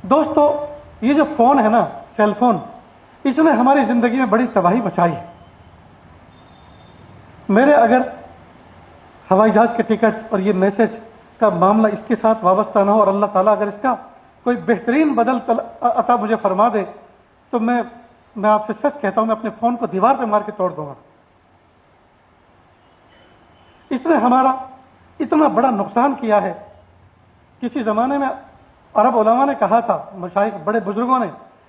دوستو یہ جو فون ہے نا، سیل فون، اس نے ہماری زندگی میں بڑی تباہی مچائی ہے۔ میرے اگر ہوائی جہاز کے ٹکٹ اور یہ میسج کا معاملہ اس کے ساتھ وابستہ نہ ہو، اور اللہ تعالیٰ اگر اس کا کوئی بہترین بدل عطا مجھے فرما دے، تو میں آپ سے سچ کہتا ہوں، میں اپنے فون کو دیوار پہ مار کے توڑ دوں گا۔ اس نے ہمارا اتنا بڑا نقصان کیا ہے۔ کسی زمانے میں عرب علماء نے کہا تھا، مشائخ بڑے بزرگوں نے،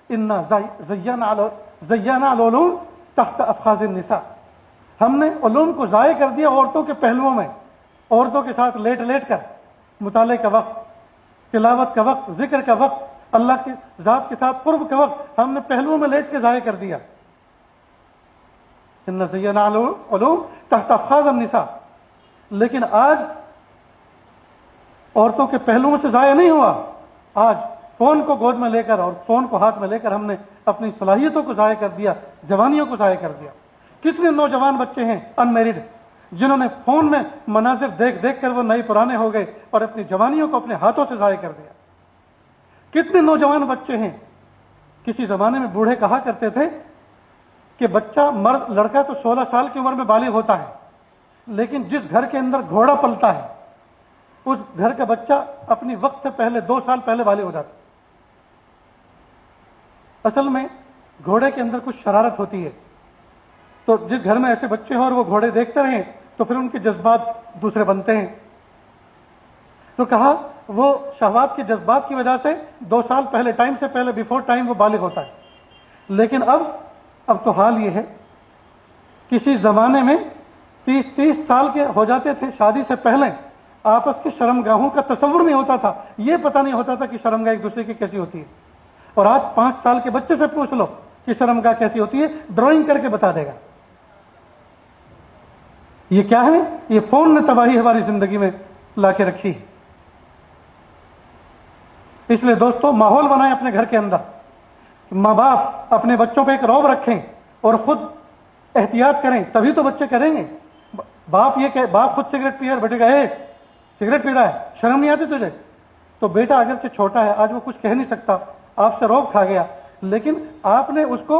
انا زینا العلوم تحت افخاذ النساء، ہم نے علوم کو ضائع کر دیا عورتوں کے پہلوؤں میں، عورتوں کے ساتھ لیٹ لیٹ کر مطالعے کا وقت، تلاوت کا وقت، ذکر کا وقت، اللہ کی ذات کے ساتھ قرب کا وقت ہم نے پہلوؤں میں لیٹ کے ضائع کر دیا۔ ان زینا العلوم تحت افخاذ النساء، لیکن آج عورتوں کے پہلوؤں سے ضائع نہیں ہوا، آج فون کو گود میں لے کر اور فون کو ہاتھ میں لے کر ہم نے اپنی صلاحیتوں کو ضائع کر دیا، جوانیوں کو ضائع کر دیا۔ کتنے نوجوان بچے ہیں ان میرڈ، جنہوں نے فون میں مناظر دیکھ دیکھ کر وہ نئے پرانے ہو گئے اور اپنی جوانیوں کو اپنے ہاتھوں سے ضائع کر دیا۔ کتنے نوجوان بچے ہیں، کسی زمانے میں بوڑھے کہا کرتے تھے کہ بچہ مرد لڑکا تو 16 سال کی عمر میں بالغ ہوتا ہے، لیکن جس گھر کے اندر گھوڑا پلتا ہے اس گھر کا بچہ اپنی وقت سے پہلے 2 سال پہلے بالغ ہو جاتا ہے۔ اصل میں گھوڑے کے اندر کچھ شرارت ہوتی ہے، تو جس گھر میں ایسے بچے ہوں اور وہ گھوڑے دیکھتے رہیں تو پھر ان کے جذبات دوسرے بنتے ہیں۔ تو کہا وہ شہوات کے جذبات کی وجہ سے 2 سال پہلے، ٹائم سے پہلے، بیفور ٹائم وہ بالغ ہوتا ہے۔ لیکن اب تو حال یہ ہے، کسی زمانے میں 30 سال کے ہو جاتے تھے، شادی سے پہلے آپس کی شرمگاہوں کا تصور نہیں ہوتا تھا، یہ پتہ نہیں ہوتا تھا کہ شرمگاہ ایک دوسرے کی کیسی ہوتی ہے۔ اور آج 5 سال کے بچے سے پوچھ لو کہ شرمگاہ کیسی ہوتی ہے، ڈرائنگ کر کے بتا دے گا۔ یہ کیا ہے؟ یہ فون نے تباہی ہماری زندگی میں لا کے رکھی ہے۔ اس لیے دوستو ماحول بنائیں اپنے گھر کے اندر، ماں باپ اپنے بچوں پہ ایک رعب رکھیں اور خود احتیاط کریں، تبھی تو بچے کریں گے۔ باپ خود سگریٹ پی رہا ہے، بیٹے کا اے سگریٹ پی رہا ہے، شرم نہیں آتی تجھے؟ تو بیٹا اگرچہ چھوٹا ہے، آج وہ کچھ کہہ نہیں سکتا، آپ سے روب کھا گیا، لیکن آپ نے اس کو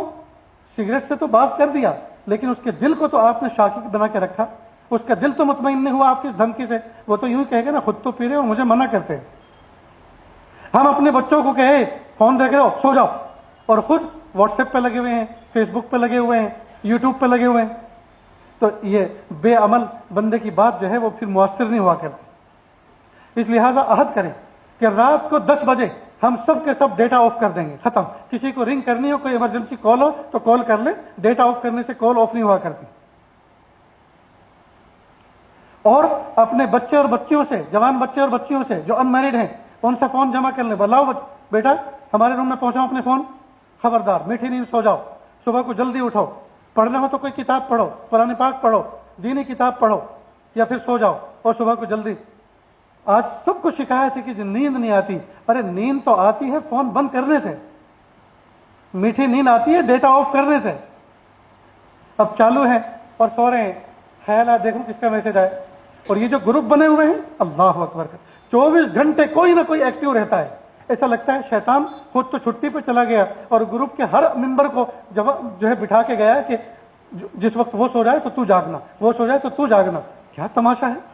سگریٹ سے تو باز کر دیا، لیکن اس کے دل کو تو آپ نے شاکی بنا کے رکھا۔ اس کا دل تو مطمئن نہیں ہوا آپ کی دھمکی سے، وہ تو یوں کہے گا نا خود تو پی رہے اور مجھے منع کرتے ہیں۔ ہم اپنے بچوں کو کہے فون دیکھ رہے ہو سو جاؤ، اور خود واٹس ایپ پہ لگے ہوئے ہیں، فیس بک پہ لگے ہوئے ہیں، یوٹیوب پہ لگے ہوئے ہیں، تو یہ بے عمل بندے کی بات جو ہے وہ پھر مؤثر نہیں ہوا کرتی۔ اس لہٰذا عہد کریں کہ رات کو 10 بجے ہم سب کے سب ڈیٹا آف کر دیں گے، ختم۔ کسی کو رنگ کرنی ہو، کوئی ایمرجنسی کال ہو تو کال کر لیں، ڈیٹا آف کرنے سے کال آف نہیں ہوا کرتی۔ اور اپنے بچے اور بچیوں سے، جوان بچے اور بچیوں سے جو ان میرڈ ہیں، ان سے فون جمع کر لیں، بلاؤ بیٹا ہمارے روم میں پہنچاؤ اپنے فون، خبردار میٹھی نیند سو جاؤ، صبح کو جلدی اٹھو، پڑھنا ہو تو کوئی کتاب پڑھو، قرآن پاک پڑھو، دینی کتاب پڑھو، یا پھر سو جاؤ اور صبح کو جلدی۔ آج سب کو شکایت ہے کہ نیند نہیں آتی، ارے نیند تو آتی ہے فون بند کرنے سے، میٹھی نیند آتی ہے ڈیٹا آف کرنے سے۔ اب چالو ہے اور سو رہے ہیں، خیال ہے دیکھو کس کا میسج آئے، اور یہ جو گروپ بنے ہوئے ہیں اللہ اکبر، 24 گھنٹے کوئی نہ کوئی ایکٹیو رہتا ہے۔ ایسا لگتا ہے شیطان خود تو چھٹی پہ چلا گیا اور گروپ کے ہر ممبر کو جو ہے بٹھا کے گیا ہے کہ جس وقت وہ سو جائے تو تو جاگنا، وہ سو جائے تو تو جاگنا۔ کیا تماشا ہے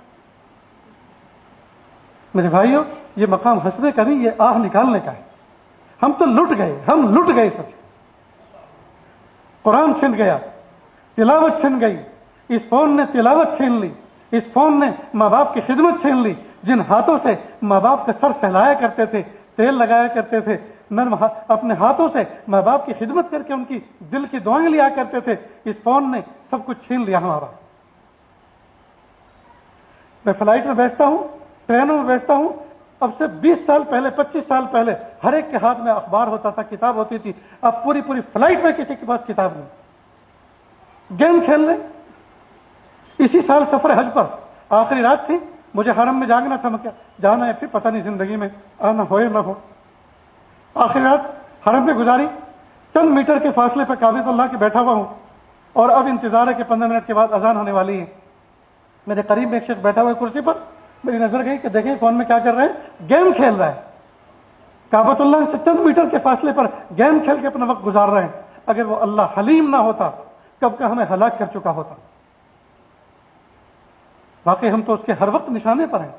میرے بھائیوں، یہ مقام ہنسنے کا نہیں، یہ آہ نکالنے کا ہے۔ ہم تو لٹ گئے سچ۔ قرآن چھن گیا، تلاوت چھن گئی، اس فون نے تلاوت چھین لی، اس فون نے ماں باپ کی خدمت چھین لی۔ جن ہاتھوں سے ماں باپ کا سر سہلایا کرتے تھے، تیل لگایا کرتے تھے، نرم اپنے ہاتھوں سے ماں باپ کی خدمت کر کے ان کی دل کی دعائیں لیا کرتے تھے، اس فون نے سب کچھ چھین لیا ہمارا۔ میں فلائٹ میں بیٹھتا ہوں، ٹرینوں میں بیٹھتا ہوں، اب سے 20 سال پہلے، 25 سال پہلے ہر ایک کے ہاتھ میں اخبار ہوتا تھا، کتاب ہوتی تھی۔ اب پوری فلائٹ میں کسی کے پاس کتاب نہیں۔ گیم کھیل لیں۔ اسی سال سفر حج پر آخری رات تھی، مجھے حرم میں جانا تھا، کیا جانا ہے پھر پتہ نہیں زندگی میں آنا ہو یا نہ ہو۔ آخری رات حرم میں گزاری، چند میٹر کے فاصلے پہ کعبۃ اللہ کے بیٹھا ہوا ہوں، اور اب انتظار ہے کہ 15 منٹ کے بعد اذان ہونے والی ہے۔ میرے قریب میں ایک شخص بیٹھا ہوا ہے کرسی پر، میری نظر گئی کہ دیکھیں فون میں کیا کر رہے ہیں، گیم کھیل رہا ہے۔ کعبۃ اللہ سے چند میٹر کے فاصلے پر گیم کھیل کے اپنا وقت گزار رہے ہیں. اگر وہ اللہ حلیم نہ ہوتا کب کا ہمیں ہلاک کر چکا ہوتا. واقعی ہم تو اس کے ہر وقت نشانے پر ہیں.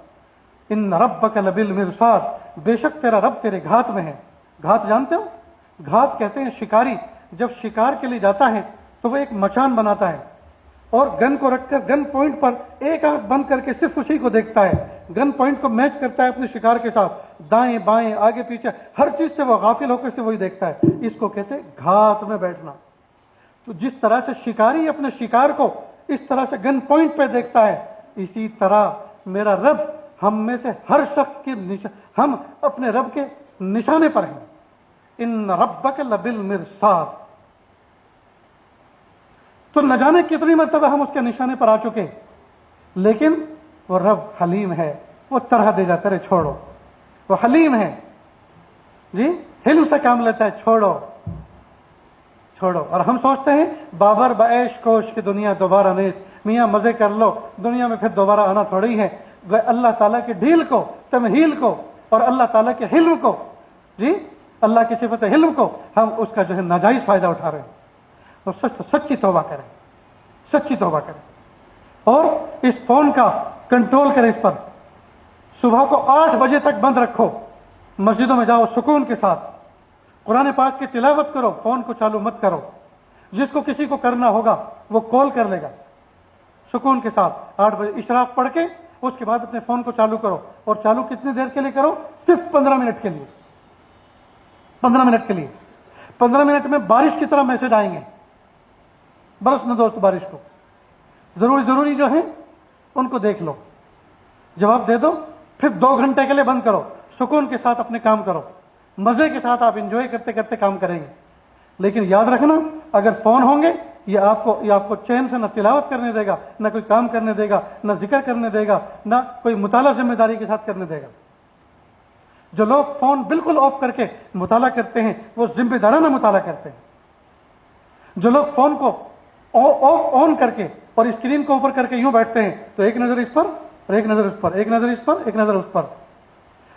ان ربک لبالمرصاد، بے شک تیرا رب تیرے گھات میں ہے. گھات جانتے ہو؟ گھات کہتے ہیں شکاری جب شکار کے لیے جاتا ہے تو وہ ایک مچان بناتا ہے اور گن کو رکھ کر گن پوائنٹ پر ایک آنکھ بند کر کے صرف اسی کو دیکھتا ہے. گن پوائنٹ کو میچ کرتا ہے اپنے شکار کے ساتھ، دائیں بائیں آگے پیچھے ہر چیز سے وہ غافل ہو کر سے وہی دیکھتا ہے. اس کو کہتے ہیں گھات میں بیٹھنا. تو جس طرح سے شکاری اپنے شکار کو اس طرح سے گن پوائنٹ پہ دیکھتا ہے، اسی طرح میرا رب ہم میں سے ہر شخص کی ہم اپنے رب کے نشانے پر ہیں. ان ربک لبالمرصاد. تو نہ جانے کتنی مرتبہ ہم اس کے نشانے پر آ چکے، لیکن وہ رب حلیم ہے. وہ طرح دے جاتا ہے، چھوڑو. وہ حلیم ہے جی، حلم سے کام لیتا ہے. چھوڑو چھوڑو. اور ہم سوچتے ہیں بابر بعیش کوش کی دنیا دوبارہ نیز، میاں مزے کر لو، دنیا میں پھر دوبارہ آنا تھوڑی ہے. اللہ تعالیٰ کی ڈھیل کو، تمہیل کو اور اللہ تعالیٰ کے حلم کو، جی اللہ کی صفت حلم کو ہم اس کا جو ہے ناجائز فائدہ اٹھا رہے ہیں. تو سچی توبہ کریں، سچی توبہ کریں. اور اس فون کا کنٹرول کریں. اس پر صبح کو 8 بجے تک بند رکھو. مسجدوں میں جاؤ سکون کے ساتھ، قرآن پاک کی تلاوت کرو. فون کو چالو مت کرو. جس کو کسی کو کرنا ہوگا وہ کال کر لے گا سکون کے ساتھ. 8 بجے اشراق پڑھ کے اس کے بعد اپنے فون کو چالو کرو. اور چالو کتنی دیر کے لیے کرو؟ صرف 15 منٹ کے لیے. 15 منٹ کے لیے. 15 منٹ میں بارش کی طرح میسج آئیں گے. برس نہ دوست بارش کو. ضروری جو ہیں ان کو دیکھ لو، جواب دے دو. پھر 2 گھنٹے کے لیے بند کرو. سکون کے ساتھ اپنے کام کرو. مزے کے ساتھ آپ انجوائے کرتے کرتے کام کریں گے. لیکن یاد رکھنا، اگر فون ہوں گے یہ آپ کو چین سے نہ تلاوت کرنے دے گا، نہ کوئی کام کرنے دے گا، نہ ذکر کرنے دے گا، نہ کوئی مطالعہ ذمہ داری کے ساتھ کرنے دے گا. جو لوگ فون بالکل آف کر کے مطالعہ کرتے ہیں وہ ذمہ دارانہ مطالعہ کرتے ہیں. جو لوگ فون کو آف آن کر کے اور اسکرین کو اوپر کر کے یوں بیٹھتے ہیں تو ایک نظر اس پر اور ایک نظر اس پر، ایک نظر اس پر ایک نظر اس پر،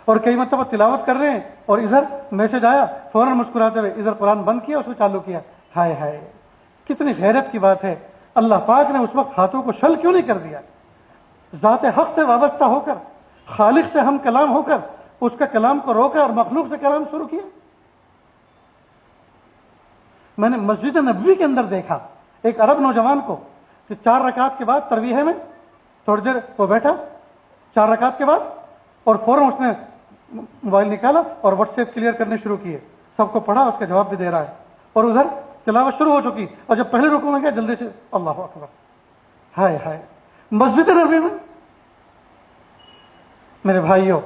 اور کئی مرتبہ تلاوت کر رہے ہیں اور ادھر میسج آیا فوراً مسکراتے ہوئے ادھر قرآن بند کیا، اس کو چالو کیا. ہائے ہائے، کتنی غیرت کی بات ہے. اللہ پاک نے اس وقت ہاتھوں کو شل کیوں نہیں کر دیا؟ ذات حق سے وابستہ ہو کر، خالق سے ہم کلام ہو کر اس کا کلام کو روکا اور مخلوق سے کلام شروع کیا. میں نے مسجد نبوی کے اندر دیکھا ایک عرب نوجوان کو کہ 4 رکعت کے بعد ترویح میں تھوڑی دیر وہ بیٹھا 4 رکعت کے بعد، اور فوراً اس نے موبائل نکالا اور واٹس ایپ کلیئر کرنے شروع کیے. سب کو پڑھا، اس کا جواب بھی دے رہا ہے، اور ادھر تلاوت شروع ہو چکی. اور جب پہلے رکوع میں گیا جلدی سے اللہ اکبر. ہائے ہائے، مسجد نبوی میں. میرے بھائیوں،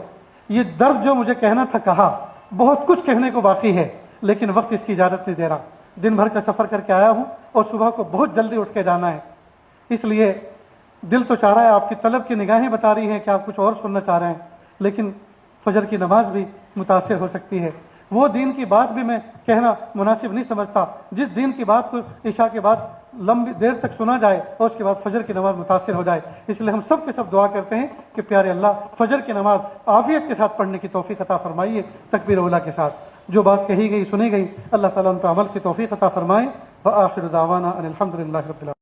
یہ درد جو مجھے کہنا تھا کہا. بہت کچھ کہنے کو باقی ہے لیکن وقت اس کی اجازت نہیں دے رہا. دن بھر کا سفر کر کے آیا ہوں اور صبح کو بہت جلدی اٹھ کے جانا ہے. اس لیے دل تو چاہ رہا ہے، آپ کی طلب کی نگاہیں بتا رہی ہیں کہ آپ کچھ اور سننا چاہ رہے ہیں، لیکن فجر کی نماز بھی متاثر ہو سکتی ہے. وہ دین کی بات بھی میں کہنا مناسب نہیں سمجھتا جس دین کی بات کو عشاء کے بعد لمبی دیر تک سنا جائے اور اس کے بعد فجر کی نماز متاثر ہو جائے. اس لیے ہم سب کے سب دعا کرتے ہیں کہ پیارے اللہ فجر کی نماز عافیت کے ساتھ پڑھنے کی توفیق عطا فرمائیے، تکبیر اولا کے ساتھ. جو بات کہی گئی سنی گئی اللہ تعالیٰ ان پر عمل کی توفیق عطا فرمائے. وآخر دعوانا ان الحمد للہ رب العالمین.